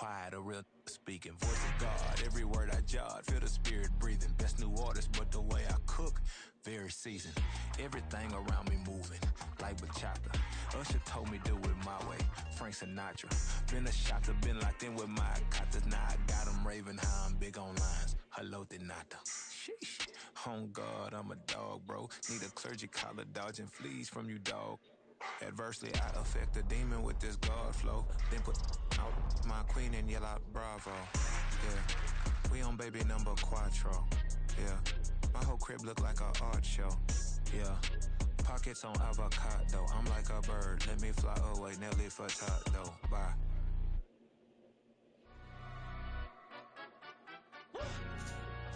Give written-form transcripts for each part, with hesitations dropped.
quiet, a real speaking. Voice of God, every word I jot. Feel the spirit breathing. Best new artist, but the way I cook, very seasoned. Everything around me moving, like bachata. Usher told me do it my way. Frank Sinatra. Been a shotter, been locked in with my katas. Now I got them raving how I'm big on lines. Hello, Denata. Sheesh. On God, I'm a dog, bro. Need a clergy collar, dodging fleas from you, dog. Adversely, I affect the demon with this God flow. Then put out my queen and yell out bravo. Yeah, we on baby number quattro. Yeah, my whole crib look like a art show. Yeah, pockets on avocado. I'm like a bird, let me fly away. Nelly Furtado, bye.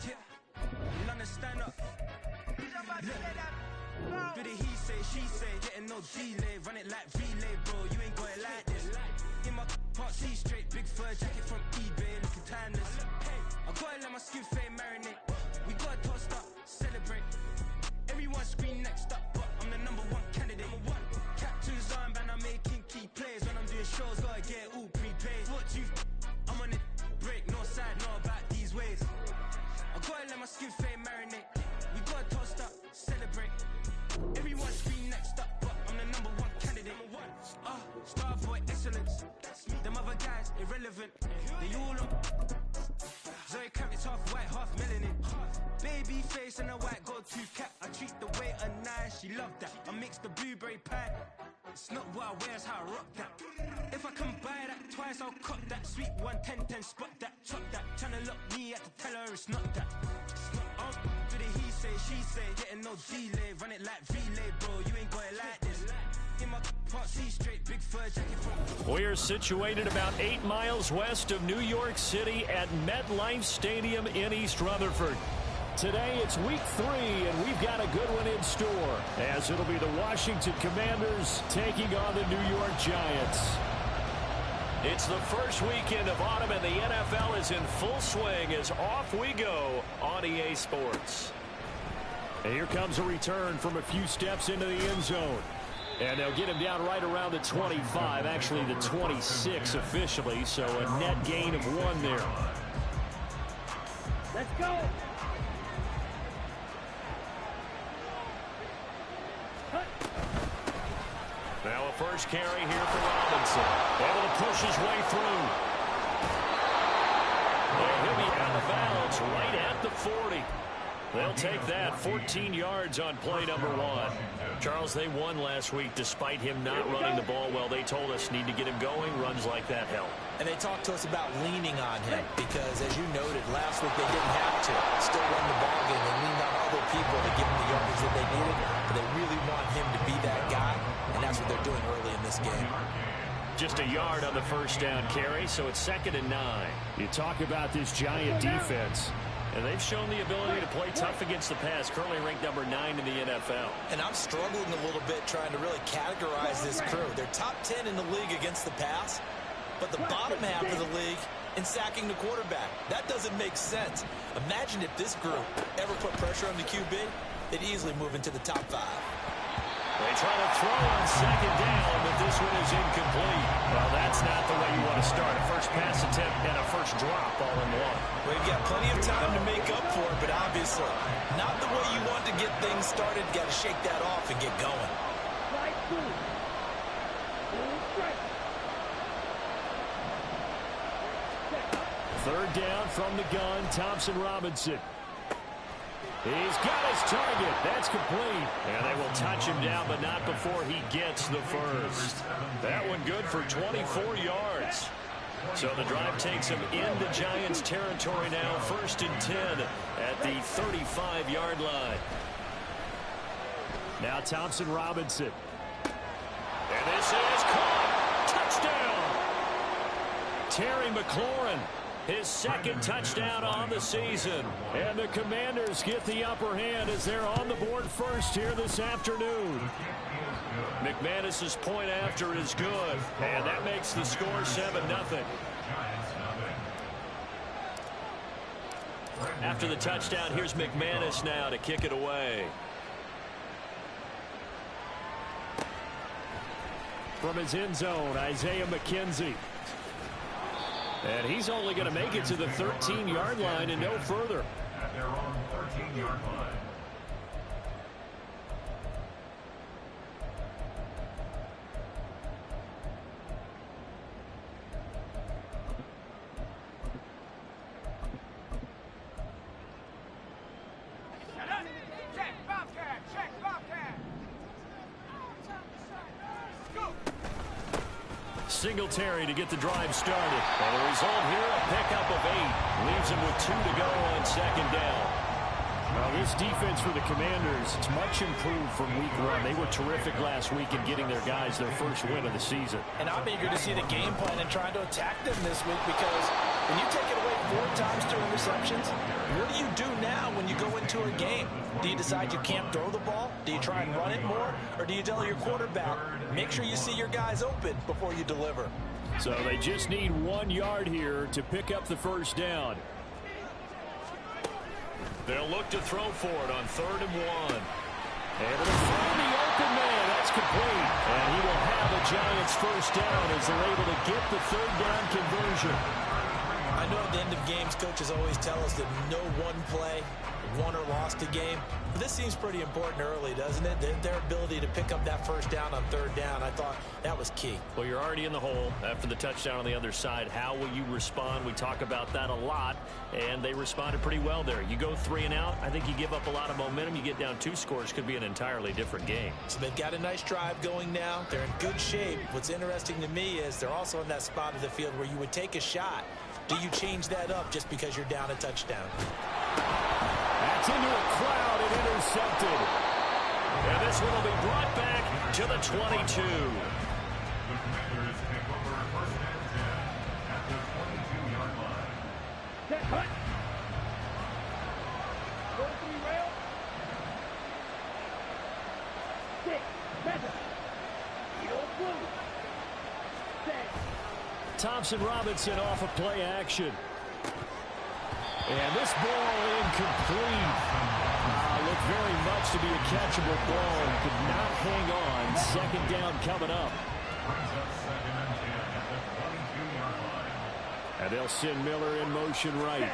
Yeah, London stand up. Do the he say, she say, getting no delay. Run it like relay, bro, you ain't got it like this. In my part C straight, big fur jacket from eBay, looking timeless. I gotta let my skin fade marinate. We gotta toast up, celebrate. Everyone scream next up, but I'm the number one candidate. Captain's armband, I'm making key plays. When I'm doing shows, gotta get all prepaid. What you I'm on it, break, no side, no about these ways. I gotta let my skin fade marinate. We gotta toast up, celebrate. Everyone scream next up, but I'm the number one candidate. Star boy excellence. Them other guys irrelevant. They all look. Zoe Kravitz half white, half melanin. Baby face and a white go-to cap. I treat the waiter nice, she love that. I mix the blueberry pie. It's not what I wear, it's how I rock that. If I can buy that twice, I'll cop that. Sweet 110, spot that, chop that. Tryna lock me, I have to tell her it's not that. Do the he say, she say, getting no delay. Run it like relay, bro, you ain't got it like this. In my part C straight, big fur jacket from... We're situated about 8 miles west of New York City at MetLife Stadium in East Rutherford. Today it's week 3, and we've got a good one in store, as it'll be the Washington Commanders taking on the New York Giants. It's the first weekend of autumn, and the NFL is in full swing as off we go on EA Sports. And here comes a return from a few steps into the end zone. And they'll get him down right around the 25, actually the 26 officially, so a net gain of 1 there. Let's go! Now a first carry here for Robinson. Able to push his way through. And he'll be out of bounds right at the 40. They'll take that 14 yards on play number 1. Charles, they won last week despite him not running the ball well. They told us need to get him going. Runs like that help. And they talked to us about leaning on him because, as you noted, last week they didn't have to. Still won the ball game. They leaned on other people to give them the yardage that they needed. But they really want him to be that guy, and that's what they're doing early in this game. Just a yard on the first down carry, so it's 2nd and 9. You talk about this Giant defense. And they've shown the ability to play tough against the pass, currently ranked number 9 in the NFL. And I'm struggling a little bit trying to really categorize this crew. They're top 10 in the league against the pass, but the bottom half of the league in sacking the quarterback. That doesn't make sense. Imagine if this group ever put pressure on the QB, they'd easily move into the top 5. They try to throw on 2nd down, but this one is incomplete. Well, that's not the way you want to start. A first pass attempt and a first drop all in one. Well, you've got plenty of time to make up for it, but obviously not the way you want to get things started. Got to shake that off and get going. Third down from the gun, Thompson Robinson. He's got his target. That's complete. And they will touch him down, but not before he gets the first. That one good for 24 yards. So the drive takes him into Giants territory now. 1st and 10 at the 35-yard line. Now Thompson Robinson. And this is caught. Touchdown. Terry McLaurin. His 2nd touchdown on the season. And the Commanders get the upper hand as they're on the board first here this afternoon. McManus's point after is good. And that makes the score 7-0. After the touchdown, here's McManus now to kick it away. From his end zone, Isaiah McKenzie. And he's only going to make it to the 13-yard line and no further. At their own 13-yard line. Singletary to get the drive started. And the result here, a pickup of 8. Leaves him with 2 to go on second down. Now this defense for the Commanders, it's much improved from week 1. They were terrific last week in getting their guys their first win of the season. And I'm eager to see the game plan and trying to attack them this week, because when you take it away 4 times to interceptions, what do you do now when you go into a game? Do you decide you can't throw the ball? Do you try and run it more? Or do you tell your quarterback, make sure you see your guys open before you deliver? So they just need 1 yard here to pick up the first down. They'll look to throw for it on 3rd and 1. Able to find the open man. That's complete. And he will have a Giants first down as they're able to get the 3rd down conversion. I know at the end of games, coaches always tell us that no one play won or lost a game. But this seems pretty important early, doesn't it? Their ability to pick up that first down on 3rd down, I thought that was key. Well, you're already in the hole after the touchdown on the other side. How will you respond? We talk about that a lot, and they responded pretty well there. You go 3 and out, I think you give up a lot of momentum. You get down 2 scores, could be an entirely different game. So they've got a nice drive going now. They're in good shape. What's interesting to me is they're also in that spot of the field where you would take a shot. Do you change that up just because you're down a touchdown? That's into a crowd and intercepted. And this one will be brought back to the 22. The Commanders pick over 1st and 10 at the 22-yard line. Set, cut. Go 3 rail. 6, 7. You're blue. 6. Thompson Robinson off of play action. And this ball incomplete. Looked very much to be a catchable ball. Could not hang on. 2nd down coming up. Brings up 2nd and 10 at the 22-yard line. And they'll send Miller in motion right.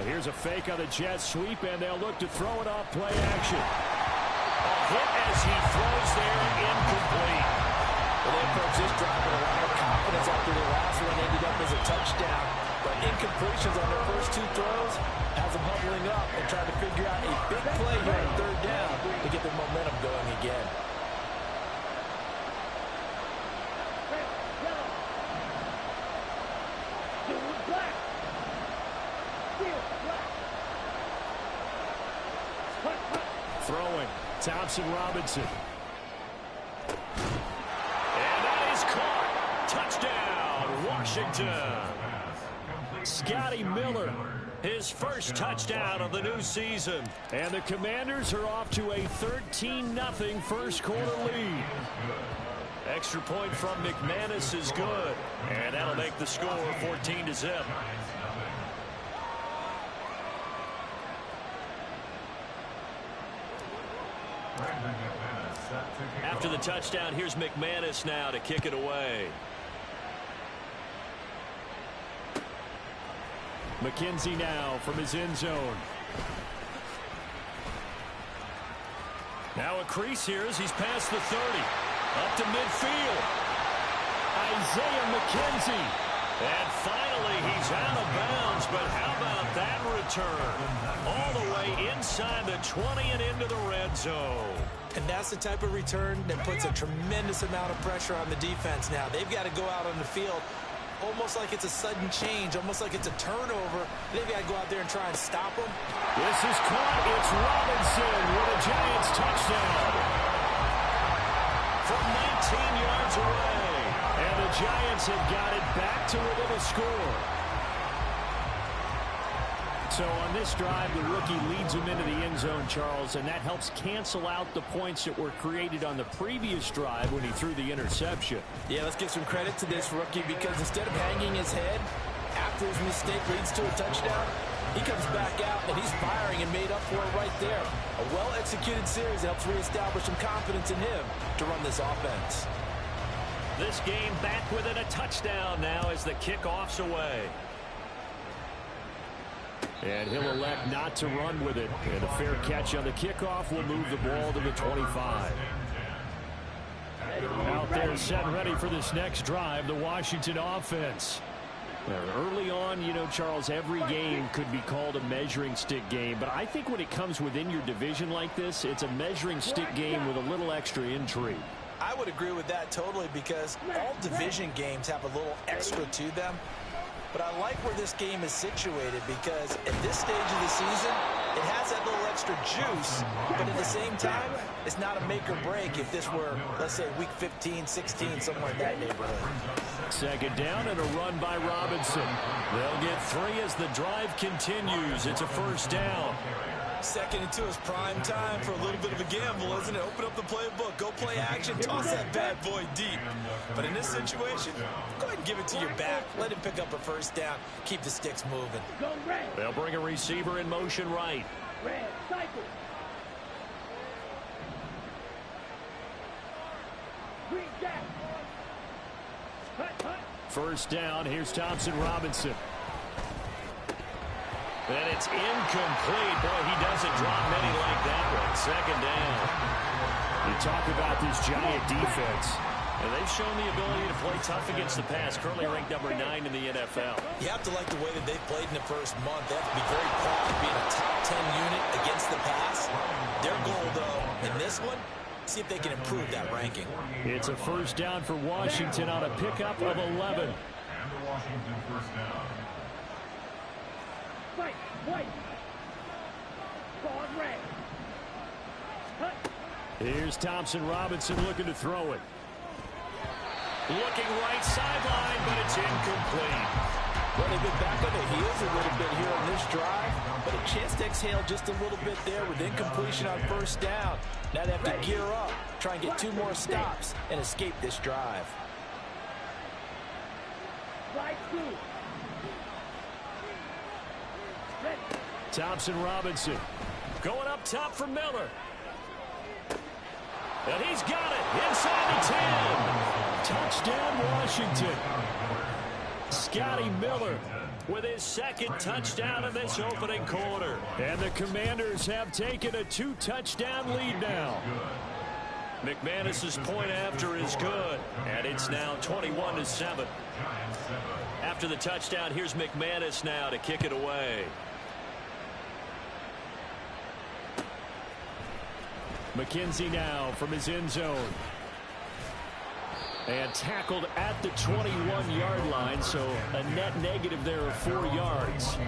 Here's a fake on the jet sweep, and they'll look to throw it off play action. A hit as he throws there, incomplete. Well, they approach this drive with a lot of confidence after their last one ended up as a touchdown. But incompletions on their first 2 throws has them huddling up and trying to figure out a big play here on 3rd down to get their momentum going again. Throwing, Thompson Robinson. And that is caught. Touchdown, Washington. Scotty Miller, his first touchdown of the new season. And the Commanders are off to a 13-0 first quarter lead. Extra point from McManus is good. And that'll make the score 14-0. After the touchdown, here's McManus now to kick it away. McKenzie now from his end zone. Now a crease here as he's past the 30. Up to midfield. Isaiah McKenzie. And finally, he's out of bounds. But how about that return? All the way inside the 20 and into the red zone. And that's the type of return that puts a tremendous amount of pressure on the defense now. They've got to go out on the field almost like it's a sudden change, almost like it's a turnover. They've got to go out there and try and stop them. This is caught. It's Robinson with a Giants touchdown. From 19 yards away. And the Giants have got it back to within a score. So on this drive, the rookie leads him into the end zone, Charles, and that helps cancel out the points that were created on the previous drive when he threw the interception. Yeah, let's give some credit to this rookie, because instead of hanging his head after his mistake leads to a touchdown, he comes back out and he's firing and made up for it right there. A well-executed series helps reestablish some confidence in him to run this offense. This game back within a touchdown now as the kickoff's away. And he'll elect not to run with it. And a fair catch on the kickoff will move the ball to the 25. Out there set and ready for this next drive, the Washington offense. Early on, you know, Charles, every game could be called a measuring stick game. But I think when it comes within your division like this, it's a measuring stick game with a little extra intrigue. I would agree with that totally because all division games have a little extra to them. But I like where this game is situated because at this stage of the season, it has that little extra juice. But at the same time, it's not a make or break if this were, let's say, week 15, 16, somewhere in that neighborhood. Second down and a run by Robinson. They'll get 3 as the drive continues. It's a first down. Second and 2 is prime time for a little bit of a gamble, isn't it? Open up the playbook, go play action, toss that bad boy deep. But in this situation, go ahead and give it to your back. Let him pick up a first down. Keep the sticks moving. They'll bring a receiver in motion right. Red, cycle. Green jack. First down, here's Thompson Robinson. And it's incomplete. Boy, he doesn't drop many like that one. Second down. You talk about this giant defense. And they've shown the ability to play tough against the pass. Currently ranked number 9 in the NFL. You have to like the way that they've played in the first month. They have to be very proud of being a top 10 unit against the pass. Their goal, though, in this one, see if they can improve that ranking. It's a first down for Washington on a pickup of 11. And the Washington first down. Fight, white. Ball red. Here's Thompson Robinson looking to throw it. Looking right sideline, but it's incomplete. Well, they've been back on their heels a little bit here on this drive, but a chance to exhale just a little bit there with incompletion on first down. Now they have to gear up, try and get 2 more stops, and escape this drive. Slide 2. Thompson Robinson going up top for Miller. And he's got it inside the 10. Touchdown, Washington. Scotty Miller with his second touchdown in this opening quarter. And the Commanders have taken a 2-touchdown lead now. McManus's point after is good, and it's now 21-7. After the touchdown, here's McManus now to kick it away. McKenzie now from his end zone. And tackled at the 21-yard line, so a net negative there of 4 yards.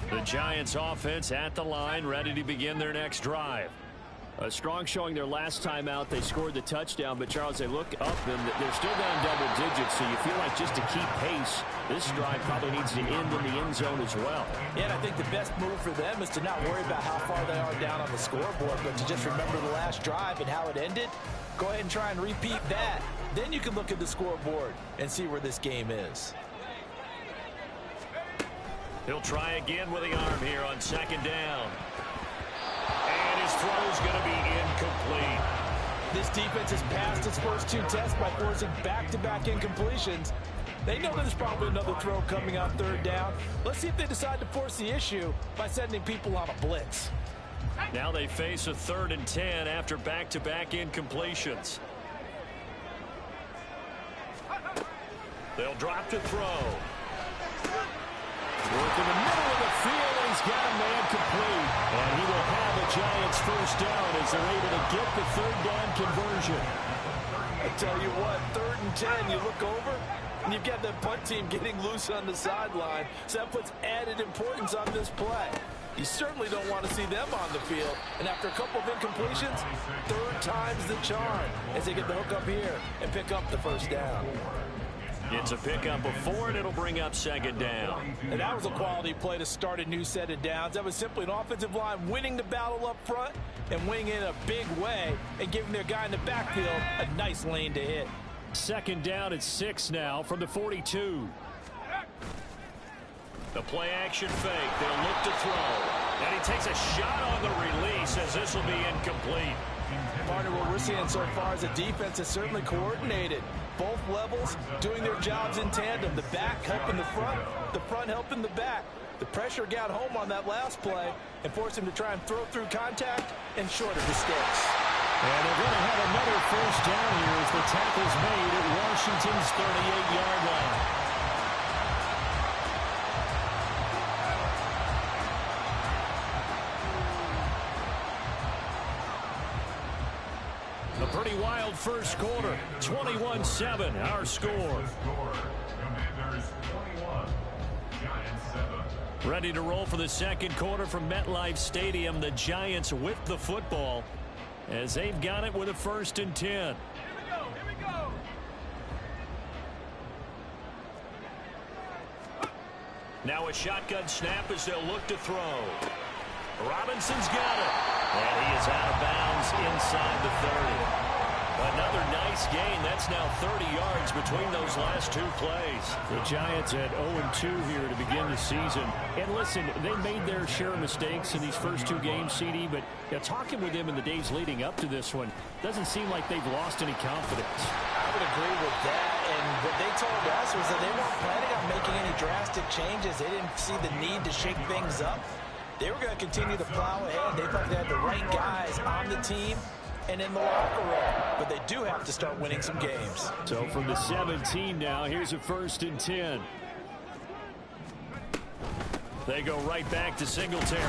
The Giants offense at the line, ready to begin their next drive. A strong showing their last time out. They scored the touchdown, but Charles, they look up and they're still down double digits, so you feel like just to keep pace, this drive probably needs to end in the end zone as well. Yeah, and I think the best move for them is to not worry about how far they are down on the scoreboard, but to just remember the last drive and how it ended. Go ahead and try and repeat that. Then you can look at the scoreboard and see where this game is. He'll try again with the arm here on second down. And his throw's going to be incomplete. This defense has passed its first 2 tests by forcing back-to-back incompletions. They know there's probably another throw coming on third down. Let's see if they decide to force the issue by sending people on a blitz. Now they face a 3rd and 10 after back-to-back incompletions. They'll drop to throw. Work in the middle of the field, and he's got a man complete. And he will have the Giants first down as they're able to get the 3rd down conversion. I tell you what, 3rd and 10, you look over, and you've got that punt team getting loose on the sideline. So that puts added importance on this play. You certainly don't want to see them on the field. And after a couple of incompletions, 3rd time's the charm as they get the hook up here and pick up the first down. It's a pickup of 4, and it'll bring up second down. And that was a quality play to start a new set of downs. That was simply an offensive line winning the battle up front and winning in a big way and giving their guy in the backfield a nice lane to hit. Second down at 6 now from the 42. The play action fake. They'll look to throw. And he takes a shot on the release as this will be incomplete. Partner, what we're seeing so far is the defense is certainly coordinated. Both levels doing their jobs in tandem. The back helping the front helping the back. The pressure got home on that last play and forced him to try and throw through contact and short of the sticks. And they're going to have another first down here as the tackle's made at Washington's 38-yard line. A pretty wild first quarter. 21-7, our score. Commanders 21, Giants 7. Ready to roll for the second quarter from MetLife Stadium. The Giants with the football as they've got it with a 1st and 10. Here we go. Now a shotgun snap as they'll look to throw. Robinson's got it. And he is out of bounds inside the 30. Another nice gain. That's now 30 yards between those last two plays. The Giants at 0-2 here to begin the season. And listen, they made their share of mistakes in these first two games, CD, but talking with them in the days leading up to this one, doesn't seem like they've lost any confidence. I would agree with that. And what they told us was that they weren't planning on making any drastic changes. They didn't see the need to shake things up. They were going to continue to plow ahead. They thought they had the right guys on the team and in the locker room. But they do have to start winning some games. So from the 17 now, here's a 1st and 10. They go right back to Singletary.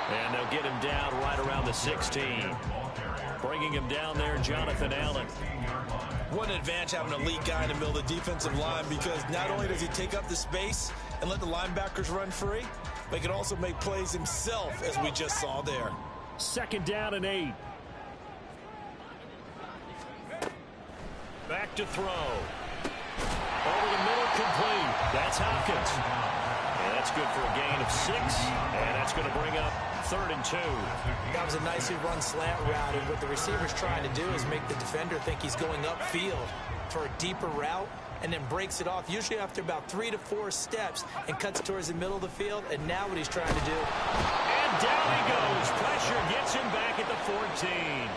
And they'll get him down right around the 16. Bringing him down there, Jonathan Allen. What an advantage having an elite guy in the middle of the defensive line, because not only does he take up the space and let the linebackers run free, but he can also make plays himself, as we just saw there. 2nd down and 8. Back to throw. Over the middle, complete. That's Hopkins. And that's good for a gain of 6. And that's going to bring up 3rd and 2. That was a nicely run slant route, and what the receiver's trying to do is make the defender think he's going upfield for a deeper route, and then breaks it off, usually after about 3 to 4 steps, and cuts towards the middle of the field. And now what he's trying to do. And down he goes. Pressure gets him back at the 14.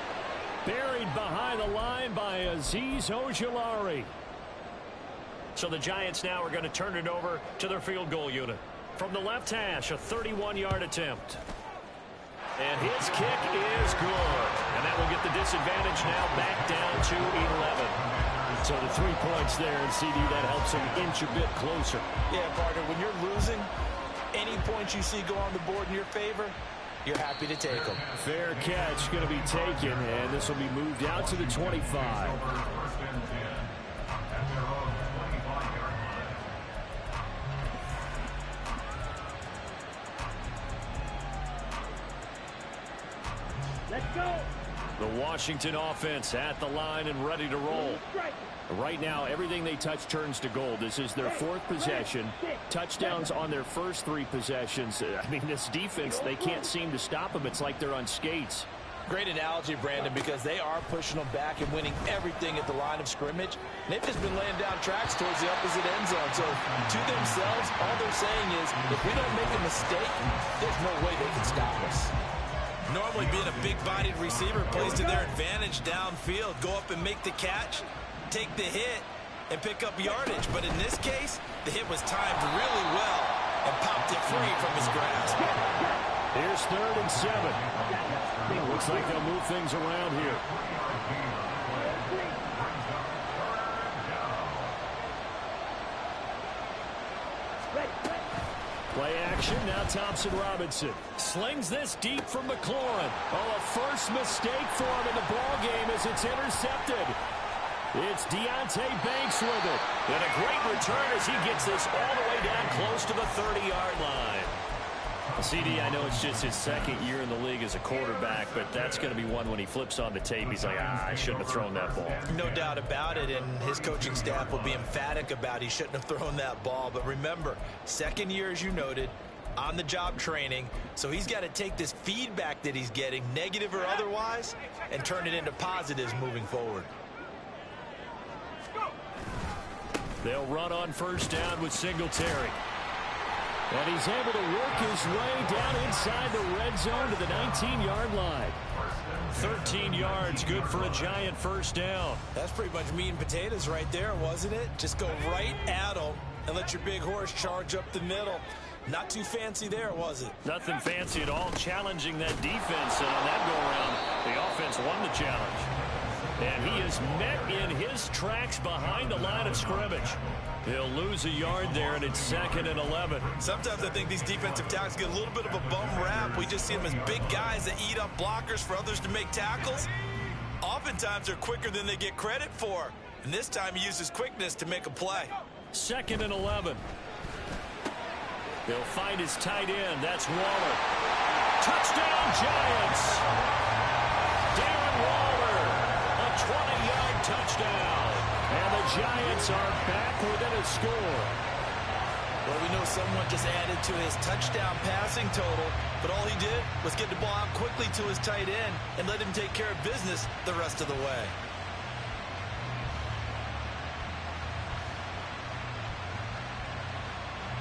Buried behind the line by Azeez Ojulari. So the Giants now are going to turn it over to their field goal unit. From the left hash, a 31-yard attempt. And his kick is good. And that will get the disadvantage now back down to 11. So the 3 points there, and CD, that helps him inch a bit closer. Yeah, partner, when you're losing, any points you see go on the board in your favor, you're happy to take them. Fair catch going to be taken, and this will be moved out to the 25. Let's go. The Washington offense at the line and ready to roll. Right now, everything they touch turns to gold. This is their 4th possession. Touchdowns on their first 3 possessions. I mean, this defense, they can't seem to stop them. It's like they're on skates. Great analogy, Brandon, because they are pushing them back and winning everything at the line of scrimmage. They've just been laying down tracks towards the opposite end zone. So to themselves, all they're saying is, if we don't make a mistake, there's no way they can stop us. Normally, being a big-bodied receiver plays to their advantage downfield. Go up and make the catch, take the hit, and pick up yardage. But in this case, the hit was timed really well and popped it free from his grasp. Here's 3rd and 7. Looks like they'll move things around here. Play action, now Thompson Robinson. Slings this deep from McLaurin. Oh, a first mistake for him in the ball game as it's intercepted. It's Deonte Banks with it. And a great return as he gets this all the way down close to the 30-yard line. CD, I know it's just his 2nd year in the league as a quarterback, but that's going to be one when he flips on the tape. He's like, I shouldn't have thrown that ball. No doubt about it, and his coaching staff will be emphatic about he shouldn't have thrown that ball. But remember, 2nd year, as you noted, on-the-job training, so he's got to take this feedback that he's getting, negative or otherwise, and turn it into positives moving forward. They'll run on 1st down with Singletary. And he's able to work his way down inside the red zone to the 19-yard line. 13 yards, good for a Giant first down. That's pretty much meat and potatoes right there, wasn't it? Just go right at them and let your big horse charge up the middle. Not too fancy there, was it? Nothing fancy at all, challenging that defense. And on that go-around, the offense won the challenge. And he is met in his tracks behind the line of scrimmage. He'll lose a yard there, and it's 2nd and 11. Sometimes I think these defensive tackles get a little bit of a bum rap. We just see them as big guys that eat up blockers for others to make tackles. Oftentimes, they're quicker than they get credit for. And this time, he uses quickness to make a play. 2nd and 11. He'll find his tight end. That's Waller. Touchdown, Giants! Darren Waller, a 20-yard touchdown. And the Giants are back within a score. Well, we know someone just added to his touchdown passing total, but all he did was get the ball out quickly to his tight end and let him take care of business the rest of the way.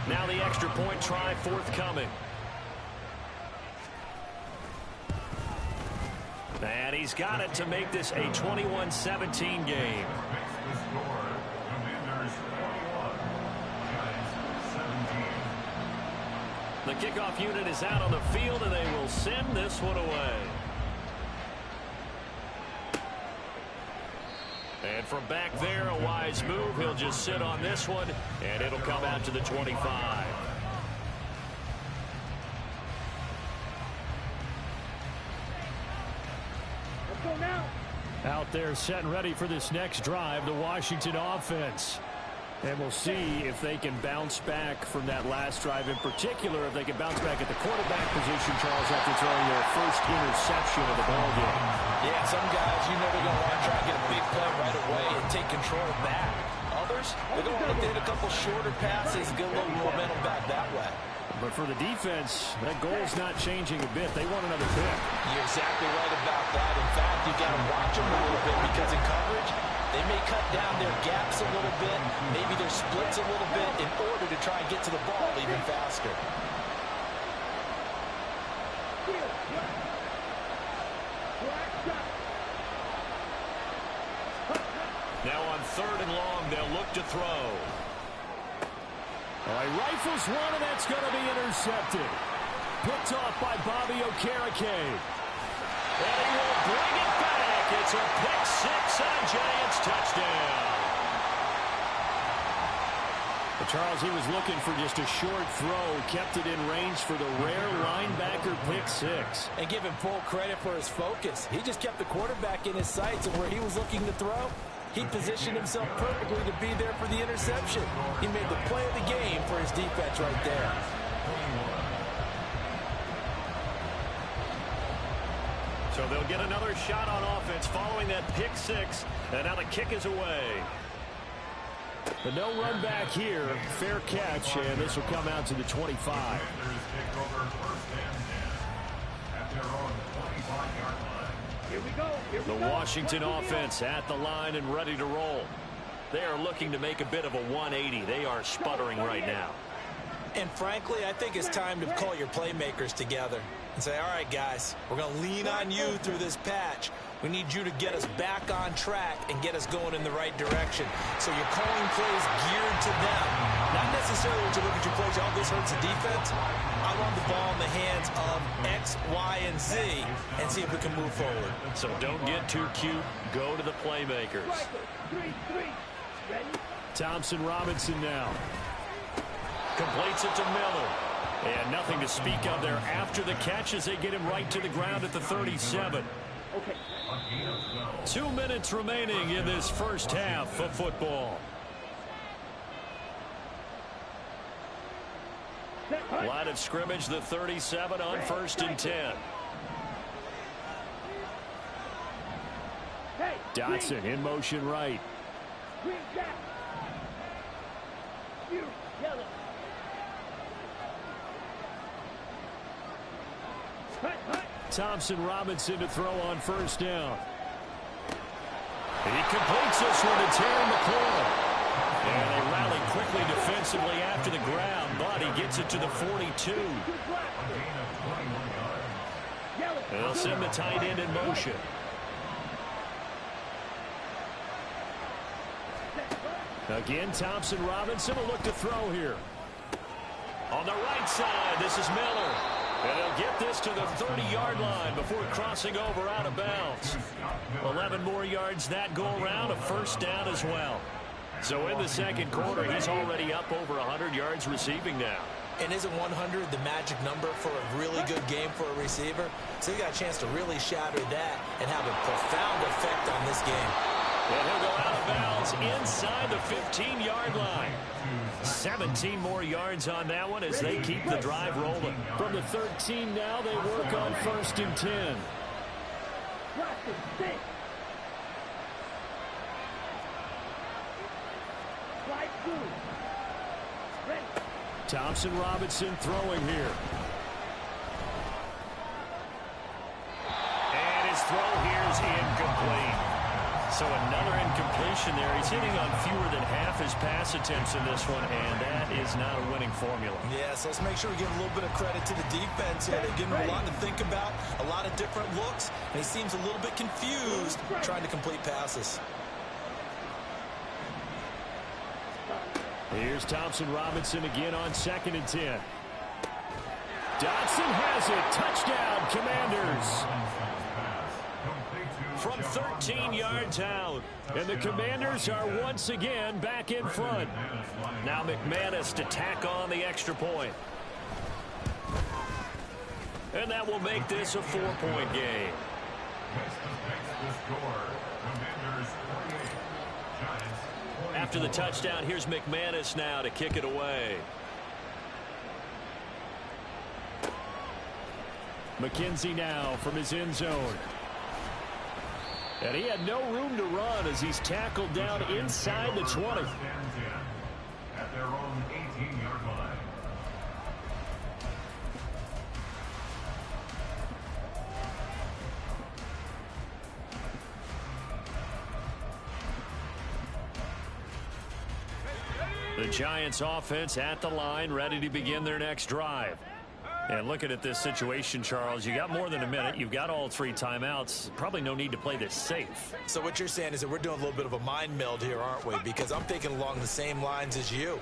Now the extra point try forthcoming. And he's got it to make this a 21-17 game. The kickoff unit is out on the field, and they will send this one away. And from back there, a wise move. He'll just sit on this one, and it'll come out to the 25. Let's go now. Out there set and ready for this next drive, the Washington offense. And we'll see if they can bounce back from that last drive, in particular, if they can bounce back at the quarterback position, Charles, after throwing their first interception of the ballgame. Yeah, some guys, you know they're going to want to try and get a big play right away and take control back. Others, they're going to want to hit a couple shorter passes and get a little momentum back that way. But for the defense, that goal's not changing a bit. They want another pick. You're exactly right about that. In fact, you got to watch them a little bit because in coverage, they may cut down their gaps a little bit, maybe their splits a little bit in order to try and get to the ball even faster. Now on 3rd and long, they'll look to throw. Oh, he rifles one, and that's going to be intercepted. Picked off by Bobby Okereke. And he will bring it back. It's a pick six and a Giants touchdown. But Charles, he was looking for just a short throw, kept it in range for the rare linebacker pick six. And give him full credit for his focus. He just kept the quarterback in his sights, and where he was looking to throw, he positioned himself perfectly to be there for the interception. He made the play of the game for his defense right there. So they'll get another shot on offense following that pick six. And now the kick is away. But no run back here. Fair catch, and this will come out to the 25. Here we go. The Washington offense at the line and ready to roll. They are looking to make a bit of a 180. They are sputtering right now. And frankly, I think it's time to call your playmakers together and say, all right, guys, we're going to lean on you through this patch. We need you to get us back on track and get us going in the right direction. So you're calling plays geared to them. Not necessarily when you look at your plays, oh, this hurts the defense. I want the ball in the hands of X, Y, and Z and see if we can move forward. So don't get too cute. Go to the playmakers. 3-3. Ready? Thompson Robinson now. Completes it to Miller. And nothing to speak of there after the catch as they get him right to the ground at the 37. Okay. 2 minutes remaining in this first half of football. Line of scrimmage, the 37 on 1st and 10. Dotson in motion right. Green jack. You yellow. Thompson Robinson to throw on 1st down. He completes this one to Terry McLaurin. And they rally quickly defensively after the ground, but he gets it to the 42. They'll send the tight end in motion. Again, Thompson Robinson will look to throw here. On the right side, this is Miller. And he'll get this to the 30-yard line before crossing over out of bounds. 11 more yards that go around, a first down as well. So in the second quarter, he's already up over 100 yards receiving now. And isn't 100 the magic number for a really good game for a receiver? So he got a chance to really shatter that and have a profound effect on this game. And he'll go out of bounds inside the 15-yard line. 17 more yards on that one as they keep the drive rolling. From the 13 now, they work on 1st and 10. Thompson Robinson throwing here. And his throw here is incomplete. So another incompletion there. He's hitting on fewer than half his pass attempts in this one, and that is not a winning formula. Yes, let's make sure we give a little bit of credit to the defense here. They're giving him a lot to think about, a lot of different looks, and he seems a little bit confused trying to complete passes. Here's Thompson Robinson again on 2nd and 10. Dotson has it. Touchdown, Commanders. From 13 yards out. And the Commanders are once again back in front. Now McManus to tack on the extra point. And that will make this a 4-point game. After the touchdown, here's McManus now to kick it away. McKenzie now from his end zone. And he had no room to run as he's tackled down inside the 20. At their own 18-yard line. The Giants offense at the line, ready to begin their next drive. And looking at this situation, Charles, you got more than a minute. You've got all 3 timeouts. Probably no need to play this safe. So what you're saying is that we're doing a little bit of a mind meld here, aren't we? Because I'm thinking along the same lines as you.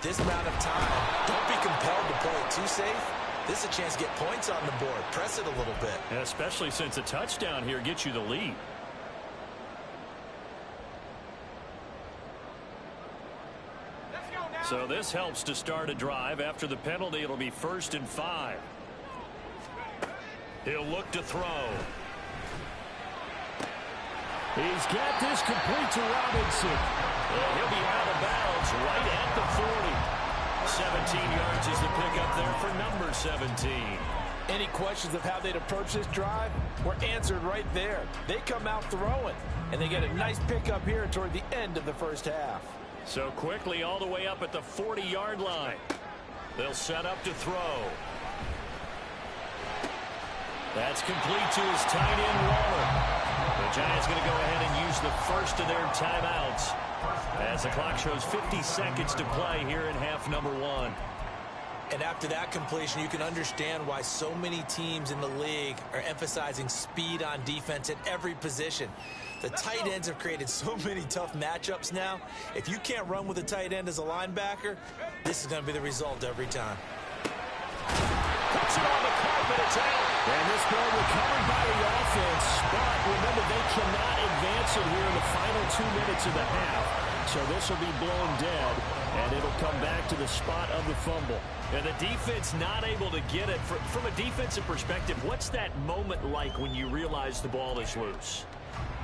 This amount of time, don't be compelled to play it too safe. This is a chance to get points on the board. Press it a little bit. Yeah, especially since a touchdown here gets you the lead. So this helps to start a drive. After the penalty, it'll be 1st and 5. He'll look to throw. He's got this complete to Robinson. And he'll be out of bounds right at the 40. 17 yards is the pickup there for number 17. Any questions of how they'd approach this drive were answered right there. They come out throwing, and they get a nice pickup here toward the end of the first half. So quickly all the way up at the 40-yard line. They'll set up to throw. That's complete to his tight end, Waller. The Giants going to go ahead and use the first of their timeouts as the clock shows 50 seconds to play here in half number 1. And after that completion, you can understand why so many teams in the league are emphasizing speed on defense at every position. The tight ends have created so many tough matchups now. If you can't run with a tight end as a linebacker, this is going to be the result every time. Puts it on the carpet, it's out. And this ball recovered by the offense. But remember, they cannot advance it here in the final 2 minutes of the half. So this will be blown dead, and it'll come back to the spot of the fumble. And the defense not able to get it. From a defensive perspective, what's that moment like when you realize the ball is loose?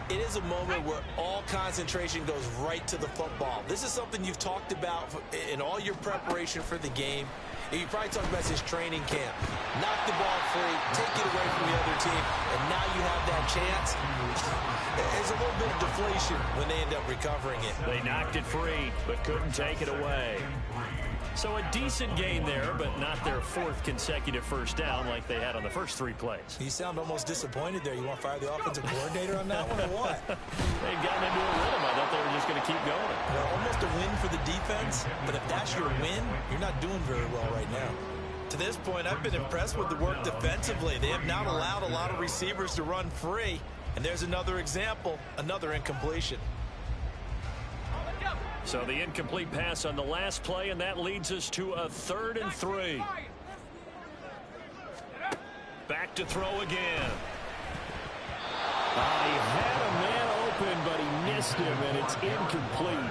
It is a moment where all concentration goes right to the football. This is something you've talked about in all your preparation for the game. And you probably talked about this training camp. Knock the ball free, take it away from the other team, and now you have that chance. There's a little bit of deflation when they end up recovering it. They knocked it free, but couldn't take it away. So a decent gain there, but not their fourth consecutive first down like they had on the first 3 plays. You sound almost disappointed there. You want to fire the offensive coordinator on that one or what? They've gotten into a rhythm. I thought they were just going to keep going. Well, almost a win for the defense, but if that's your win, you're not doing very well right now. To this point, I've been impressed with the work defensively. They have not allowed a lot of receivers to run free. And there's another example, another incompletion. So the incomplete pass on the last play, and that leads us to a 3rd and 3. Back to throw again. He had a man open, but he missed him, and it's incomplete.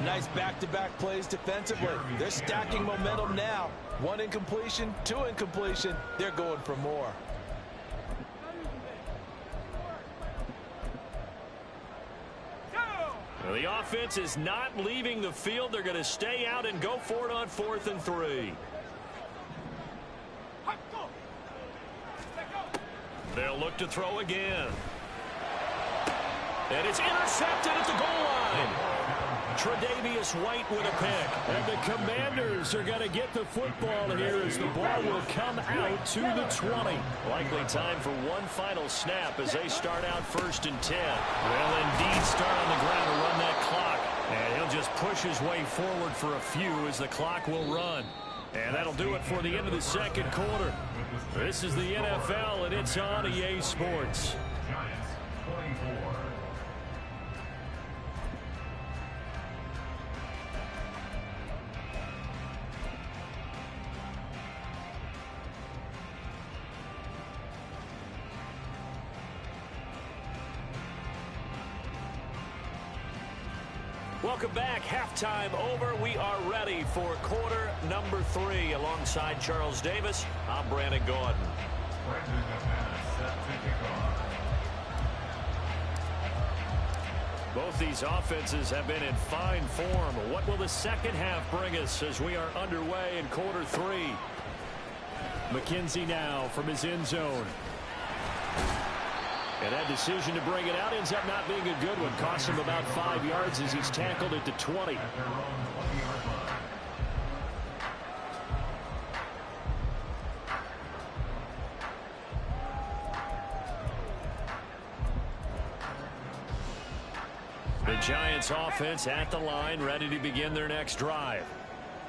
Nice back-to-back plays defensively. They're stacking momentum now. 1 incompletion, 2 incompletion. They're going for more. Well, the offense is not leaving the field. They're going to stay out and go for it on 4th and 3. They'll look to throw again. And it's intercepted at the goal line. Tre'Davious White with a pick. And the Commanders are going to get the football here as the ball will come out to the 20. Likely time for one final snap as they start out 1st and 10. Will indeed start on the ground to run that clock. And he'll just push his way forward for a few as the clock will run. And that'll do it for the end of the 2nd quarter. This is the NFL, and it's on EA Sports. Giants 24. Welcome back. Halftime over. We are ready for quarter number 3. Alongside Charles Davis, I'm Brandon Gordon. Both these offenses have been in fine form. What will the second half bring us as we are underway in quarter 3? McKenzie now from his end zone. And that decision to bring it out ends up not being a good one. Costs him about 5 yards as he's tackled at the 20. The Giants offense at the line, ready to begin their next drive.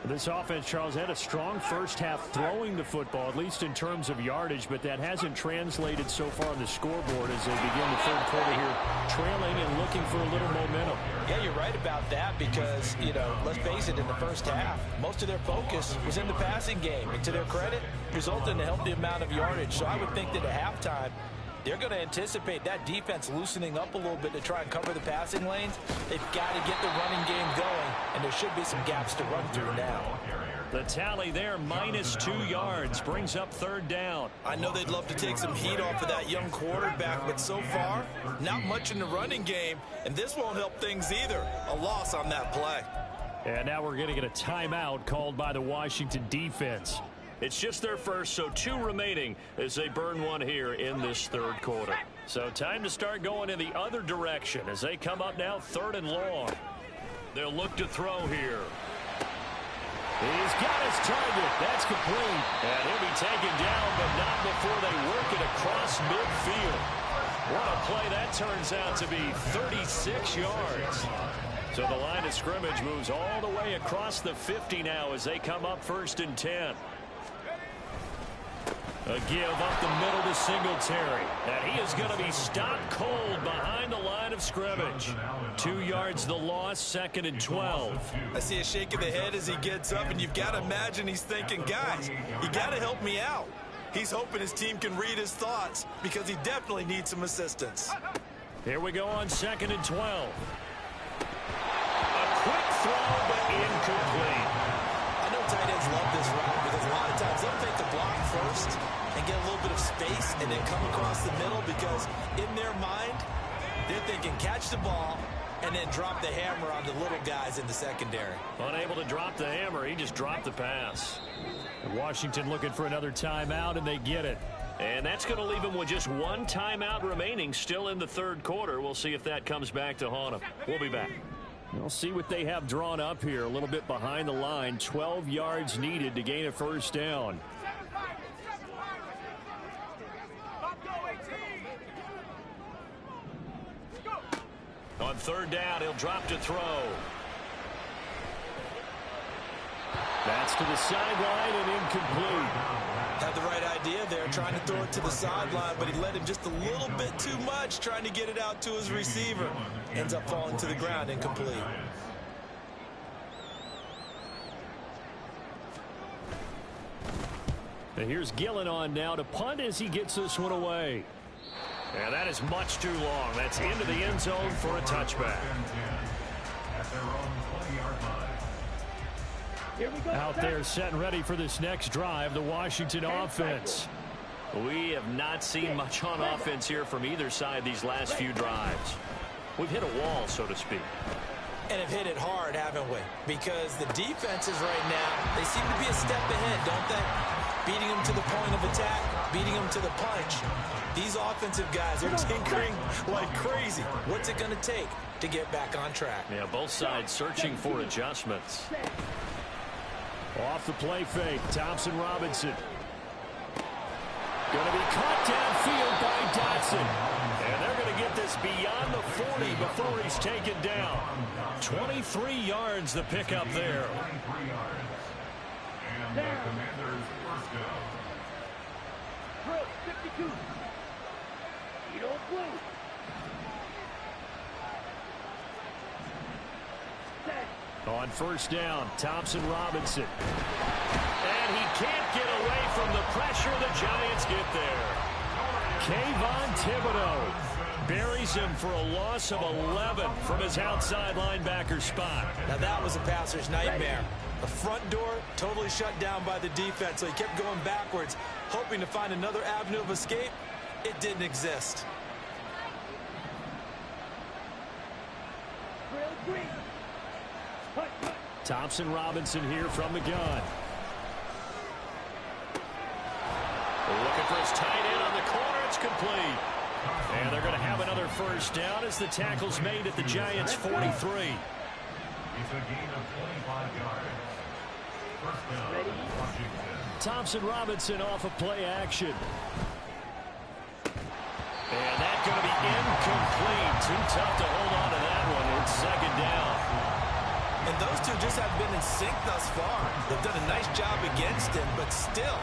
This offense, Charles, had a strong first half throwing the football, at least in terms of yardage, but that hasn't translated so far on the scoreboard as they begin the 3rd quarter here, trailing and looking for a little momentum. Yeah, you're right about that because, let's face it, in the first half, most of their focus was in the passing game. And to their credit, resulted in a healthy amount of yardage. So I would think that at halftime, they're going to anticipate that defense loosening up a little bit to try and cover the passing lanes. They've got to get the running game going, and there should be some gaps to run through now. The tally there, -2 yards, brings up 3rd down. I know they'd love to take some heat off of that young quarterback, but so far, not much in the running game, and this won't help things either. A loss on that play. And now we're going to get a timeout called by the Washington defense. It's just their first, so 2 remaining as they burn one here in this 3rd quarter. So time to start going in the other direction as they come up now 3rd and long. They'll look to throw here. He's got his target. That's complete. And he'll be taken down, but not before they work it across midfield. What a play that turns out to be, 36 yards. So the line of scrimmage moves all the way across the 50 now as they come up 1st and 10. A give up the middle to Singletary. And he is going to be stopped cold behind the line of scrimmage. 2 yards the loss, 2nd and 12. I see a shake of the head as he gets up, and you've got to imagine he's thinking, guys, you got to help me out. He's hoping his team can read his thoughts because he definitely needs some assistance. Here we go on 2nd and 12. A quick throw, but incomplete. I know tight ends love this route because a lot of times they'll take the block first and get a little bit of space and then come across the middle because in their mind, they're thinking catch the ball and then drop the hammer on the little guys in the secondary. Unable to drop the hammer, he just dropped the pass. Washington looking for another timeout, and they get it. And that's going to leave them with just 1 timeout remaining still in the 3rd quarter. We'll see if that comes back to haunt them. We'll be back. We'll see what they have drawn up here. A little bit behind the line. 12 yards needed to gain a first down. On third down, he'll drop to throw. That's to the sideline and incomplete. Had the right idea there, trying to throw it to the sideline, but he led him just a little bit too much, trying to get it out to his receiver. Ends up falling to the ground, incomplete. And here's Gillen on now to punt as he gets this one away. And that is much too long. That's into the end zone for a touchback. Out there set and ready for this next drive, the Washington offense. We have not seen much on offense here from either side these last few drives. We've hit a wall, so to speak. And have hit it hard, haven't we? Because the defenses right now, they seem to be a step ahead, don't they? Beating them to the point of attack, beating them to the punch. These offensive guys are tinkering like crazy. What's it going to take to get back on track? Yeah, both sides searching for adjustments. Off the play fake, Thompson Robinson. Going to be caught downfield by Dotson. And they're going to get this beyond the 40 before he's taken down. 23 yards the pickup there. And the Commanders' first down. Drill 52. You don't blue. On first down, Thompson Robinson. And he can't get away from the pressure. The Giants get there. Kayvon Thibodeau buries him for a loss of 11 from his outside linebacker spot. Now that was a passer's nightmare. The front door totally shut down by the defense, so he kept going backwards, hoping to find another avenue of escape. It didn't exist. Thompson Robinson here from the gun. Looking for his tight end on the corner. It's complete. And they're going to have another first down as the tackle's made at the Giants' 43. It's a gain of 25 yards. First down, Washington. Thompson Robinson off of play action. And that's going to be incomplete. Too tough to hold on to that one. It's second down. And those two just have been in sync thus far. They've done a nice job against him, but still,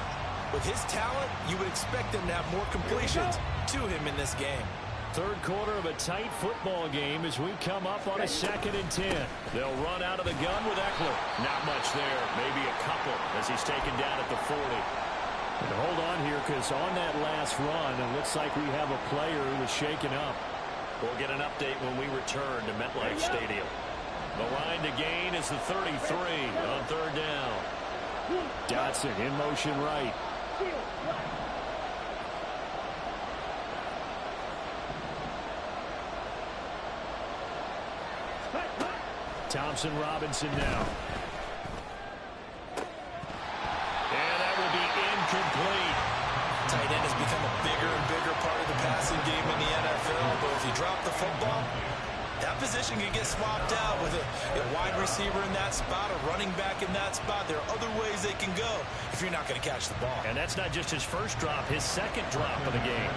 with his talent, you would expect them to have more completions to him in this game. Third quarter of a tight football game as we come up on a 2nd and 10. They'll run out of the gun with Eckler. Not much there, maybe a couple as he's taken down at the 40. And hold on here because on that last run, it looks like we have a player who was shaken up. We'll get an update when we return to MetLife Stadium. The line to gain is the 33 on third down. Dotson in motion right. Thompson Robinson now. And that will be incomplete. Tight end has become a bigger and bigger part of the passing game in the NFL, but if you drop the football, that position can get swapped out with a wide receiver in that spot, a running back in that spot. There are other ways they can go if you're not going to catch the ball. And that's not just his first drop, his second drop of the game.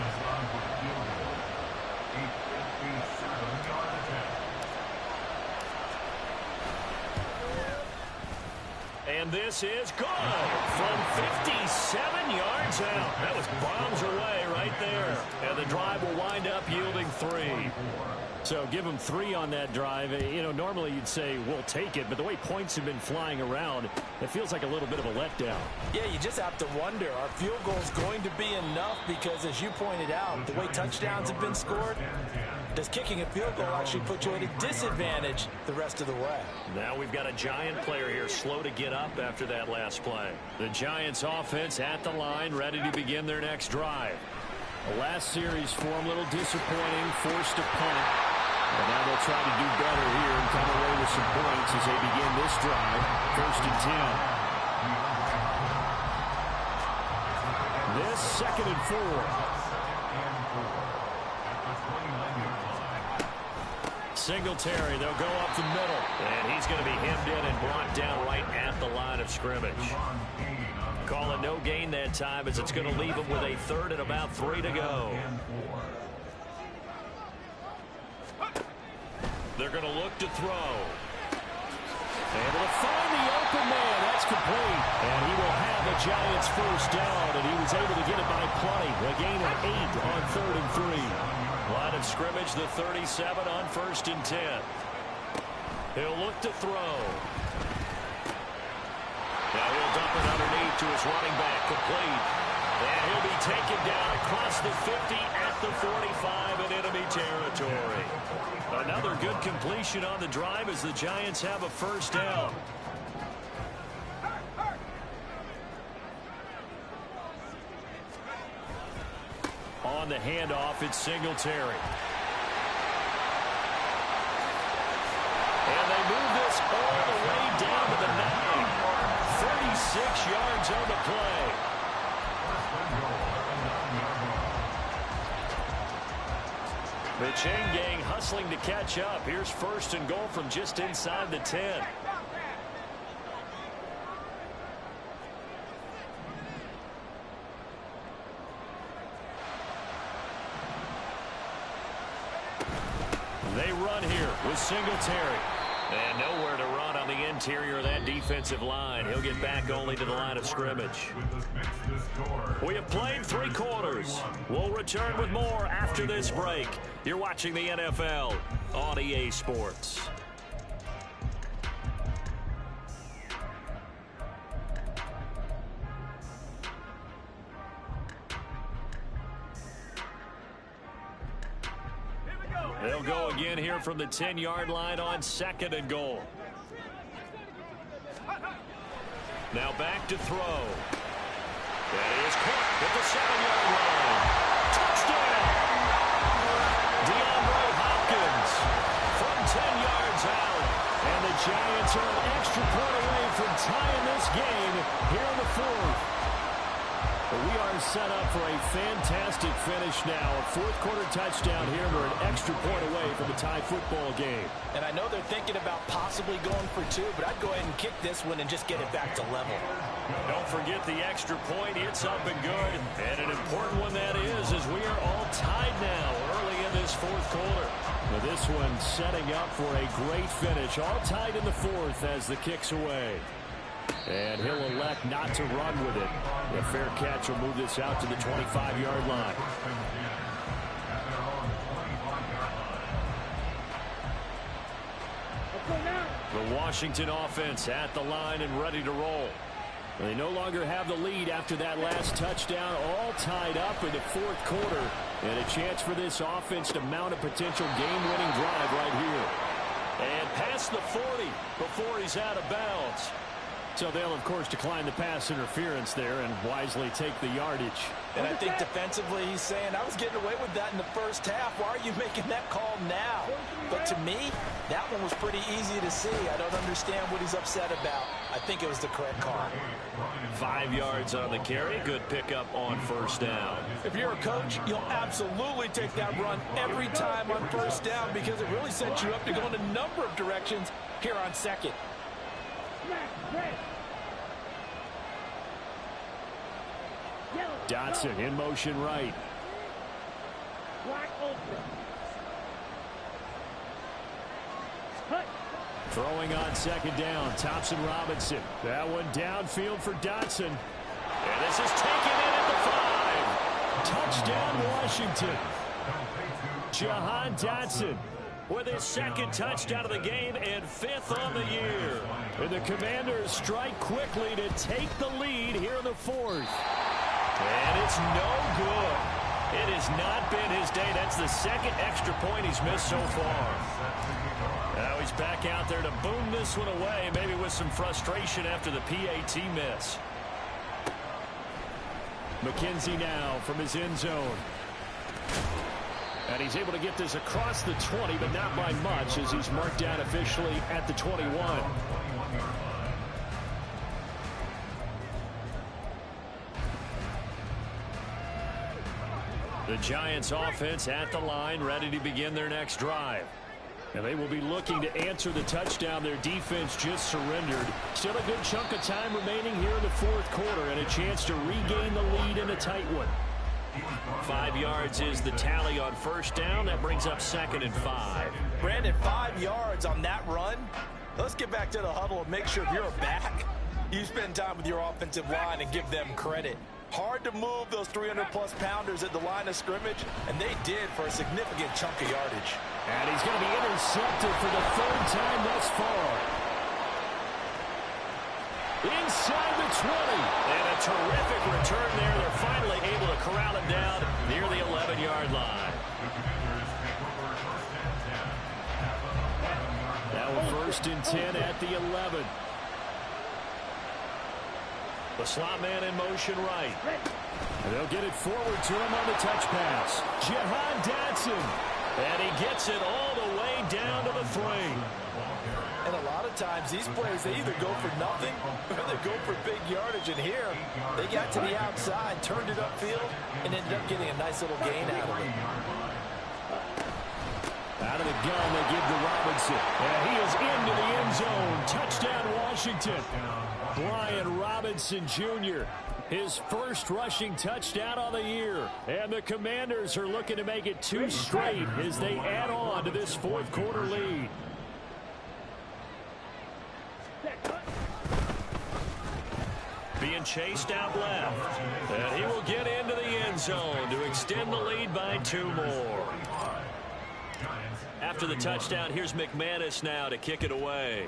And this is good from 57 yards out. That was bombs away right there. And the drive will wind up yielding 3. So give them 3 on that drive. You know, normally you'd say, we'll take it. But the way points have been flying around, it feels like a little bit of a letdown. Yeah, you just have to wonder, are field goals going to be enough? Because as you pointed out, the way touchdowns have been scored, does kicking a field goal actually put you at a disadvantage the rest of the way? Now we've got a Giant player here slow to get up after that last play. The Giants offense at the line, ready to begin their next drive. The last series for them, a little disappointing, forced to punt. And now they'll try to do better here and come away with some points as they begin this drive. 1st and 10. This 2nd and 4. Singletary. They'll go up the middle. And he's going to be hemmed in and brought down right at the line of scrimmage. Call it no gain that time as it's going to leave him with a third and about 3 to go. They're going to look to throw. Able to find the open man. That's complete. And he will have the Giants first down, and he was able to get it by plenty. A gain of 8 on 3rd and 3. Line of scrimmage, the 37 on 1st and 10. He'll look to throw. Now he'll dump it underneath to his running back, complete. And he'll be taken down across the 50 at the 45 in enemy territory. Another good completion on the drive as the Giants have a first down. On the handoff, it's Singletary. And they move this all the way down to the 9. 36 yards on the play. The chain gang hustling to catch up. Here's 1st and goal from just inside the 10. They run here with Singletary. And nowhere to run on the interior of that defensive line. He'll get back only to the line of scrimmage. We have played 3 quarters. We'll return with more after this break. You're watching the NFL on EA Sports. They'll go again here from the 10-yard line on 2nd and goal. Now back to throw. That is caught at the 7-yard line. Touchdown! DeAndre Hopkins from 10 yards out. And the Giants are an extra point away from tying this game here in the 4th. But we are set up for a fantastic finish now. A 4th quarter touchdown here. We're an extra point away from a tie football game. And I know they're thinking about possibly going for 2, but I'd go ahead and kick this one and just get it back to level. Don't forget the extra point. It's up and good. And an important one that is, as we are all tied now early in this 4th quarter. Now this one setting up for a great finish. All tied in the 4th as the kick's away. And he'll elect not to run with it. A fair catch will move this out to the 25-yard line. The Washington offense at the line and ready to roll. They no longer have the lead after that last touchdown, all tied up in the 4th quarter. And a chance for this offense to mount a potential game-winning drive right here. And past the 40 before he's out of bounds. So they'll, of course, decline the pass interference there and wisely take the yardage. And I think defensively he's saying, I was getting away with that in the first half. Why are you making that call now? But to me, that one was pretty easy to see. I don't understand what he's upset about. I think it was the correct call. 5 yards on the carry. Good pickup on 1st down. If you're a coach, you'll absolutely take that run every time on 1st down because it really sets you up to go in a number of directions here on 2nd. Dotson in motion right. Throwing on 2nd down. Thompson Robinson. That one downfield for Dotson. And this is taken in at the 5. Touchdown Washington. Jahan Dotson with his 2nd touchdown of the game and 5th on the year. And the Commanders strike quickly to take the lead here in the 4th. And it's no good. It has not been his day. That's the 2nd extra point he's missed so far. Now he's back out there to boom this one away, maybe with some frustration after the PAT miss. McKenzie now from his end zone. And he's able to get this across the 20, but not by much as he's marked down officially at the 21. The Giants offense at the line, ready to begin their next drive. And they will be looking to answer the touchdown their defense just surrendered. Still a good chunk of time remaining here in the fourth quarter and a chance to regain the lead in a tight one. 5 yards is the tally on first down. That brings up 2nd and 5. Brandon, 5 yards on that run. Let's get back to the huddle and make sure if you're a back, you spend time with your offensive line and give them credit. Hard to move those 300-plus pounders at the line of scrimmage, and they did for a significant chunk of yardage. And he's going to be intercepted for the 3rd time thus far. Inside the 20. And a terrific return there. They're finally able to corral it down near the 11-yard line. Now 1st and 10 at the 11. The slot man in motion right. And they'll get it forward to him on the touch pass. Jahan Dotson. And he gets it all the way down to the 3. And a lot of times these players, they either go for nothing or they go for big yardage. And here, they got to the outside, turned it upfield, and ended up getting a nice little gain out of it. Out of the gun, they give to Robinson. And he is into the end zone. Touchdown, Washington. Brian Robinson, Jr., his first rushing touchdown on the year. And the Commanders are looking to make it 2 straight as they add on to this fourth quarter lead. Being chased out left. And he will get into the end zone to extend the lead by 2 more. After the touchdown, here's McManus now to kick it away.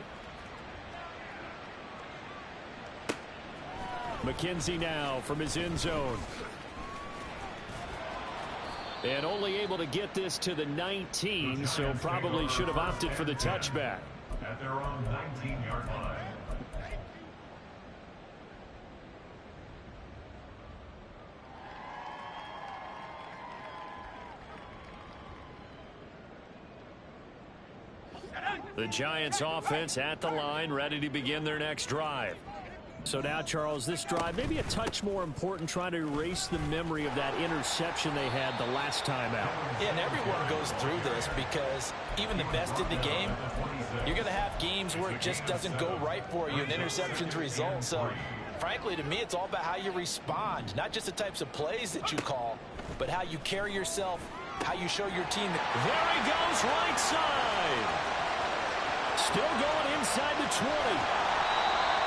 McKenzie now from his end zone. And only able to get this to the 19, so probably should have opted for the touchback. At their own 19-yard line. The Giants offense at the line, ready to begin their next drive. So now, Charles, this drive maybe a touch more important, trying to erase the memory of that interception they had the last time out. Yeah, and everyone goes through this because even the best in the game, you're going to have games where it just doesn't go right for you and interceptions result. So, frankly, to me, it's all about how you respond, not just the types of plays that you call, but how you carry yourself, how you show your team. There he goes, right side. Still going inside the 20.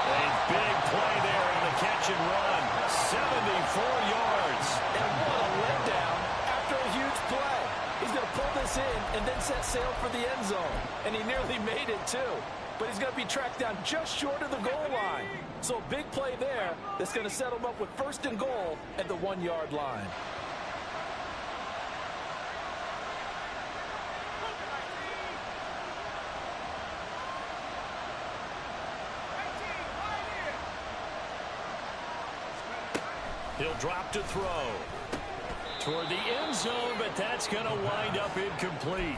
A big play there on the catch and run. 74 yards. And what a letdown after a huge play. He's going to pull this in and then set sail for the end zone. And he nearly made it, too. But he's going to be tracked down just short of the goal line. So a big play there that's going to set him up with 1st and goal at the 1-yard line. He'll drop to throw toward the end zone, but that's going to wind up incomplete.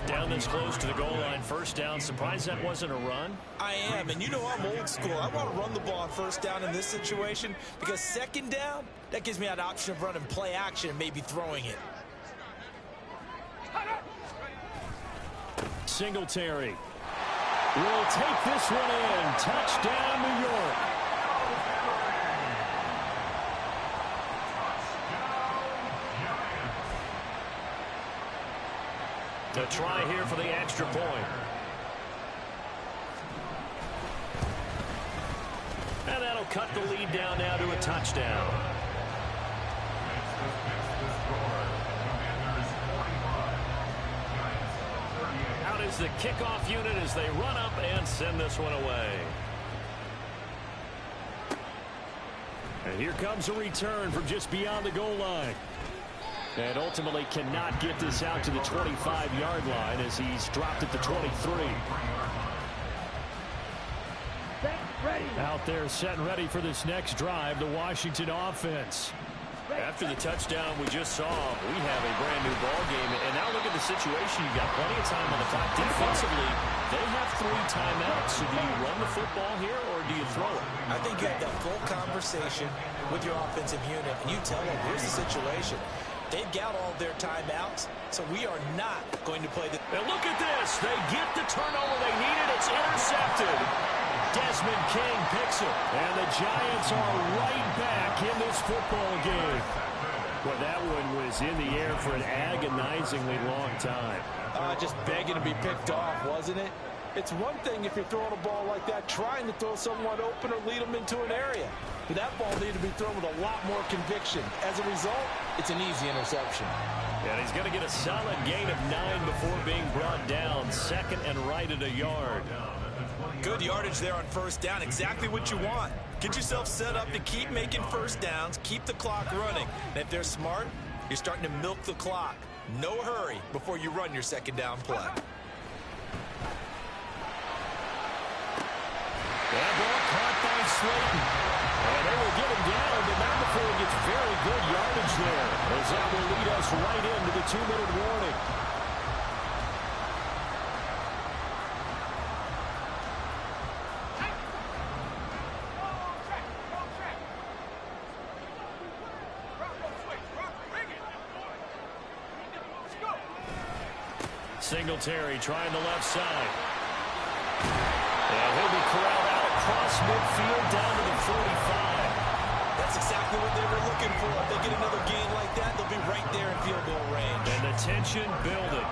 Down this close to the goal line, 1st down. Surprised that wasn't a run? I am, and you know I'm old school. I want to run the ball on 1st down in this situation because 2nd down, that gives me an option of running play action and maybe throwing it. Singletary will take this one in. Touchdown, New York. To try here for the extra point. And that'll cut the lead down now to a touchdown. Out is the kickoff unit as they run up and send this one away. And here comes a return from just beyond the goal line. And ultimately cannot get this out to the 25-yard line as he's dropped at the 23. Out there set and ready for this next drive, the Washington offense. After the touchdown we just saw, we have a brand new ball game. And now look at the situation. You've got plenty of time on the clock. Defensively, they have 3 timeouts. So do you run the football here or do you throw it? I think you have that full conversation with your offensive unit, and you tell them, here's the situation. They've got all their timeouts, so we are not going to play the... And look at this. They get the turnover they needed. It's intercepted. Desmond King picks it. And the Giants are right back in this football game. Well, that one was in the air for an agonizingly long time. Just begging to be picked off, wasn't it? It's one thing if you're throwing a ball like that, trying to throw someone open or lead them into an area. But that ball needed to be thrown with a lot more conviction. As a result, it's an easy interception. And he's going to get a solid gain of 9 before being brought down. Second and right at a yard. Good yardage there on first down. Exactly what you want. Get yourself set up to keep making first downs, keep the clock running. And if they're smart, you're starting to milk the clock. No hurry before you run your second down play. That ball caught by Slayton. And they will get him down, but not before he gets very good yardage there. As that will lead us right into the 2-minute warning. Singletary trying the left side. And he'll be corralled out across midfield down to the 45. That's exactly what they were looking for. If they get another gain like that, they'll be right there in field goal range. And the tension building.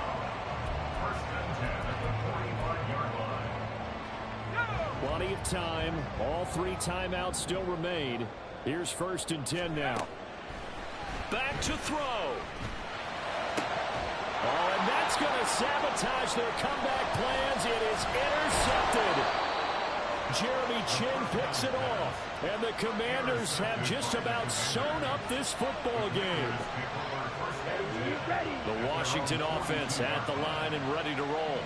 First and 10 at the 45-yard line. Plenty of time. All 3 timeouts still remain. Here's first and 10 now. Back to throw. Oh, and that's going to sabotage their comeback plans. It is intercepted. Jeremy Chin picks it off. And the Commanders have just about sewn up this football game. The Washington offense at the line and ready to roll.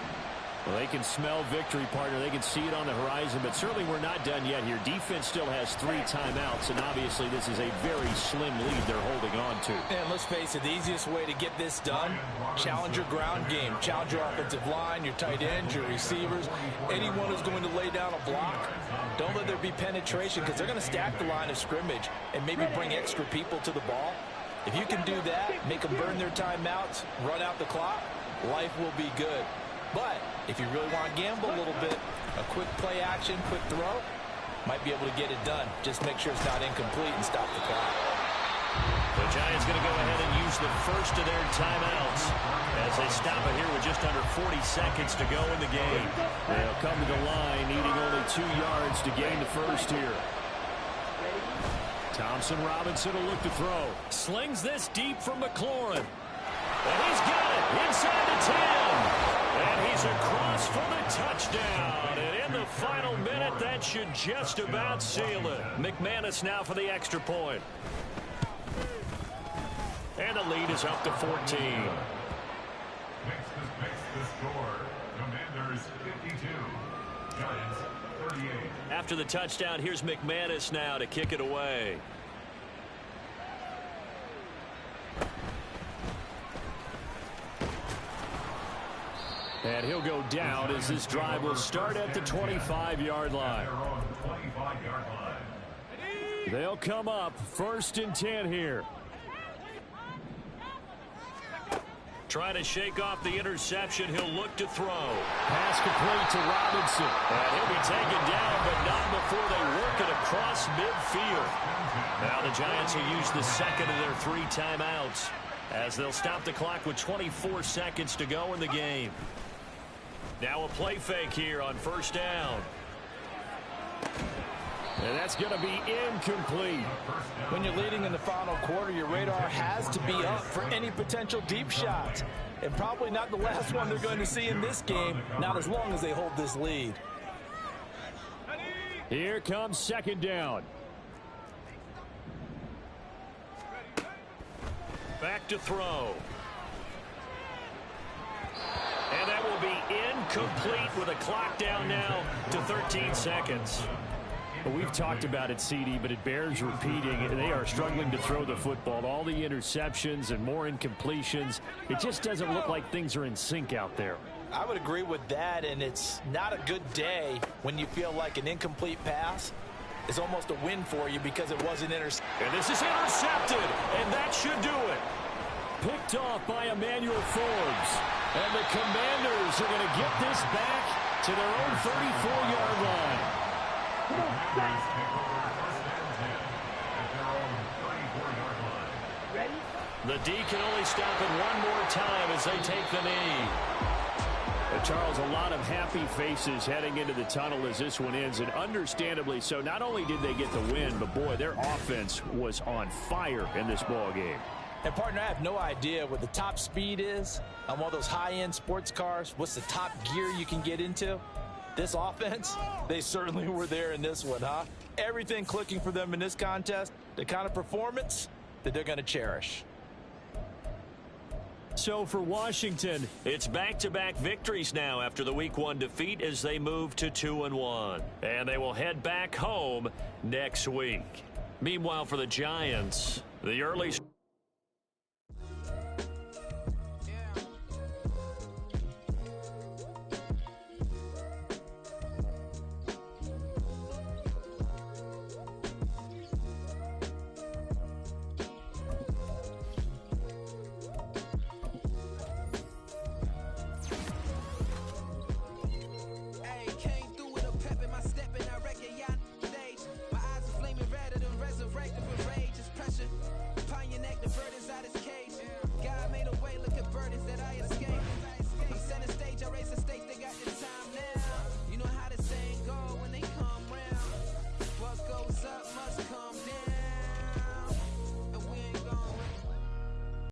Well, they can smell victory, partner. They can see it on the horizon, but certainly we're not done yet here. Defense still has 3 timeouts, and obviously this is a very slim lead they're holding on to. And let's face it, the easiest way to get this done, challenge your ground game. Challenge your offensive line, your tight ends, your receivers, anyone who's going to lay down a block. Don't let there be penetration because they're going to stack the line of scrimmage and maybe bring extra people to the ball. If you can do that, make them burn their timeouts, run out the clock, life will be good. But if you really want to gamble a little bit, a quick play action, quick throw, might be able to get it done. Just make sure it's not incomplete and stop the clock. The Giants going to go ahead and use the first of their timeouts as they stop it here with just under 40 seconds to go in the game. They'll come to the line needing only 2 yards to gain the first here. Thompson Robinson will look to throw. Slings this deep from McLaurin. And he's got it inside the 10. And he's across for the touchdown. And in the final minute, that should just about seal it. McManus now for the extra point. And the lead is up to 14. Makes the score. Commanders 52. Giants 38. After the touchdown, here's McManus now to kick it away. And he'll go down as this drive will start at the 25-yard line. They'll come up first and 10 here. Trying to shake off the interception. He'll look to throw. Pass complete to Robinson. And he'll be taken down, but not before they work it across midfield. Now the Giants will use the second of their 3 timeouts as they'll stop the clock with 24 seconds to go in the game. Now a play fake here on first down. And that's going to be incomplete. When you're leading in the final quarter, your radar has to be up for any potential deep shots. And probably not the last one they're going to see in this game, not as long as they hold this lead. Here comes second down. Back to throw. And that will be incomplete with a clock down now to 13 seconds. Well, we've talked about it, CD, but it bears repeating. They are struggling to throw the football. All the interceptions and more incompletions. It just doesn't look like things are in sync out there. I would agree with that, and it's not a good day when you feel like an incomplete pass is almost a win for you because it wasn't intercepted. And this is intercepted, and that should do it. picked off by Emmanuel Forbes. And the Commanders are going to get this back to their own 34-yard line. Take over first and 10 at their own 34-yard line. Ready? The D can only stop it one more time as they take the knee. Charles, a lot of happy faces heading into the tunnel as this one ends, and understandably so. Not only did they get the win, but boy, their offense was on fire in this ball game. And, partner, I have no idea what the top speed is on one of those high-end sports cars. What's the top gear you can get into? This offense, they certainly were there in this one, huh? Everything clicking for them in this contest, the kind of performance that they're going to cherish. So for Washington, it's back-to-back victories now after the Week 1 defeat as they move to 2-1. And they will head back home next week. Meanwhile, for the Giants, the early